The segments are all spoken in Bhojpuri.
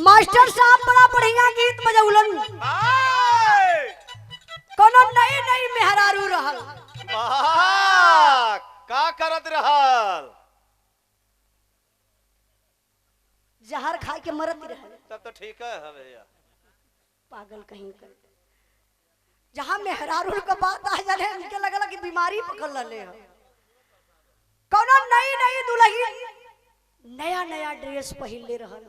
मास्टर साहब बड़ा बढ़िया गीत बजौलन। कोनो नई नई मेहरारू रहल। का करत रहल? जहर खाए के मरत रहल। तब तो ठीक है भैया। पागल कहीं कर। जहाँ मेहरारू का बात आ जाने उनके लगला कि बीमारी पकड़ ले। कोनो नई नई दुल्हन नया नया ड्रेस पहनले रहल।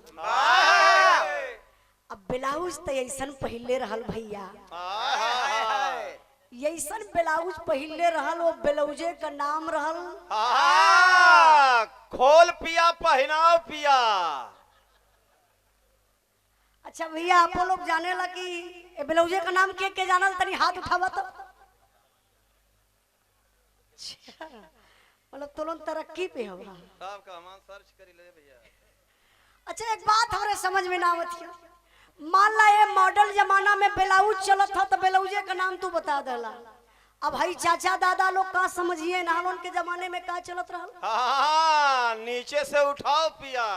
अब ब्लाउज तो ऐसन पहनले रहल भैया। ऐसन ब्लाउज पहनले रहल। वो ब्लाउजे का नाम रहल खोल पिया पहनाओ पिया। अच्छा भैया आप लोग जाने ला कि ब्लाउजे का नाम के जानल तनी हाथ उठावा तो। मतलब तुरंत तरक्की पे हवा। साहब का मान सर्च करी ले भैया। अच्छा एक बात हमारे समझ में ना आवत है। मान ला ये मॉडल जमाना में ब्लाउज चलत था तो ब्लाउजे का नाम तू बता देला। अब भाई चाचा दादा लोग का समझिए नालों के जमाने में का चलत रहल। नीचे से उठाओ पिया।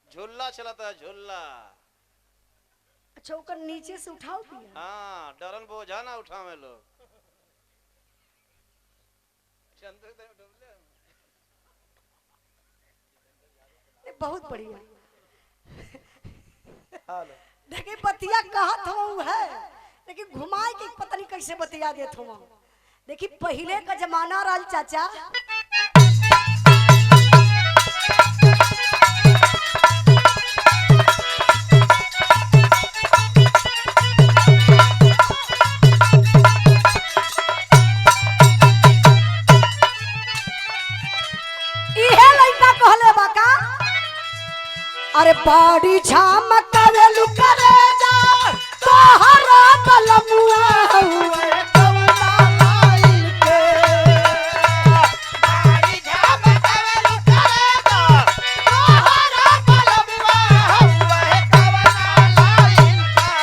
झुल्ला चलता है झुल्ला। अच्छा ओकर नीचे से उठाओ पिया। हाँ डरन बोझा ना उठावे लोग। बहुत बढ़िया। देखिए बतिया कहत हो है लेकिन घुमाए के पता नहीं कैसे बतिया देत हो। देखिए पहले का जमाना रहल चाचा। अरे बाड़ी झमकावे लुकरे जा तोहरा बलमुआ हुए कवना लाइन के। बाड़ी झमकावे लुकरे जा तोहरा बलमुआ हुए कवना लाइन के।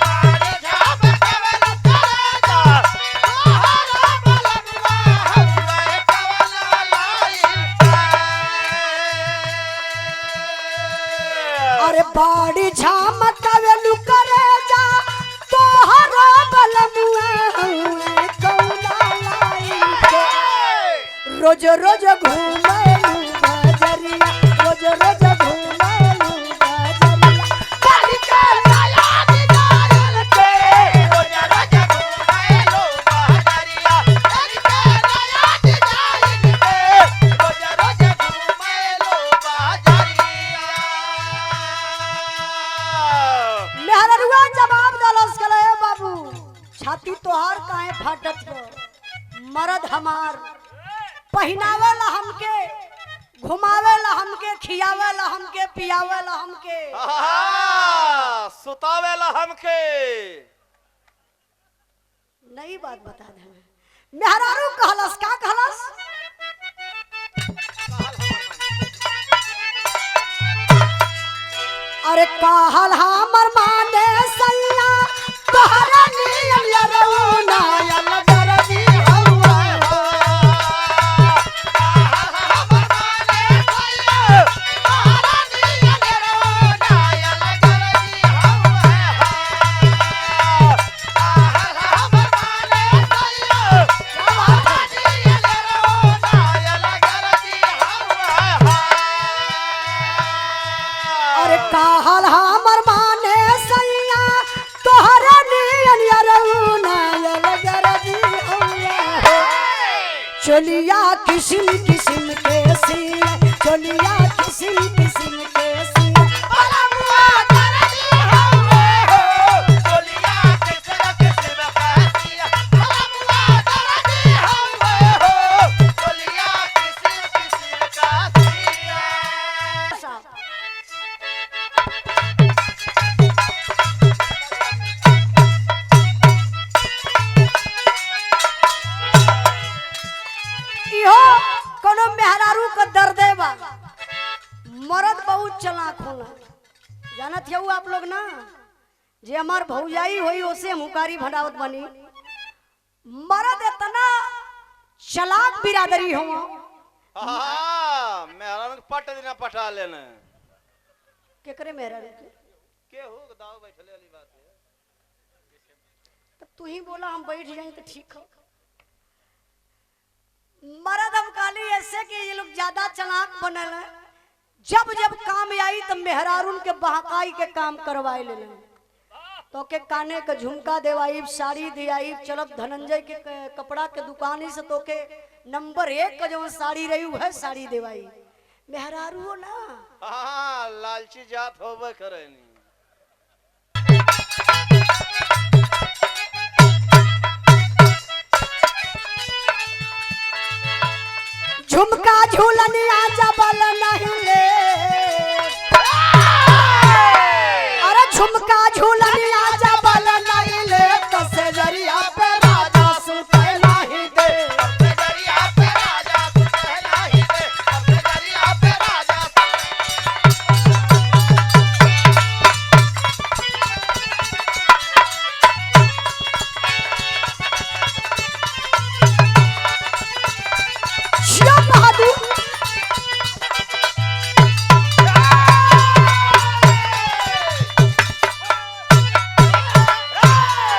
बाड़ी झमकावे लुकरे जा तोहरा बलमुआ हुए कवना लाइन के। अरे बाड़ी झमकावे लुकरे जा तोहरा बलमुआ हुए कौना लाइन के। रोज रोज घूमेलू बजरिया रोज रोज घूमेलू बजरिया काली के लाया दिदारन के। रोज रोज घूमेलू बजरिया काली के लाया दिदारन के। रोज रोज घूमेलू बजरिया। मेहररुआ जवाब दलस कले बाबू छाती तोहार काहे फाटत हो। मर्द हमार पहनावेला हमके घुमावेला हमके खियावेला हमके पियावेला हमके सुतावेला हमके। नई बात बता दे। मेहरारू कहलस का कहलस। अरे कहल हमर माने सैया तोहरा नियम यरौना यल दरदी हवा हो। कहल हमर माने सैया तोहरा नियम यरौना यल दरदी हवा हो। कहल हमर माने सैया तोहरा नियम यरौना यल दरदी हवा हो। अरे कहल हमर माने सैया तोहरा नियन यरौना यल दरदी हवा हो। चोलिया किस्म किस्म के सिया चोलिया किस्म किस्म के सिया बलमुआ दरदी हवा हो। चोलिया किस्म किस्म के सिया बलमुआ दरदी हवा हो। चोलिया किस्म किस्म का सिया। इहो कोनो मेहरारू का दर्द बा। मर्द बहुत चालाक होला। जानत हो आप लोग ना जे हमार भौजाई होई ओसे हुकारी भंडावत बनी। मर्द इतना चालाक बिरादरी हो। हाँ मेहरारू पट देना पटा लेने। केकरे मेहरारू के? केहू के दाव बैठले वाली बात है। तो तू ही बोला हम बैठ जाए तो ठीक हो। मर्द हम काली ऐसे कि ये लोग ज्यादा चालाक बनल है, जब जब काम आई तो मेहरारून के बहकाई के काम करवाए ले। तो के काने के झुमका देवाई, साड़ी दियाई, चलब धनंजय के कपड़ा के दुकानी से तो के नंबर 1 का जो साड़ी रही है साड़ी देवाई। मेहरारू हो ना, हाँ लालची जात होबे करे नी। झुमका झूलनिया जबल नहीं ले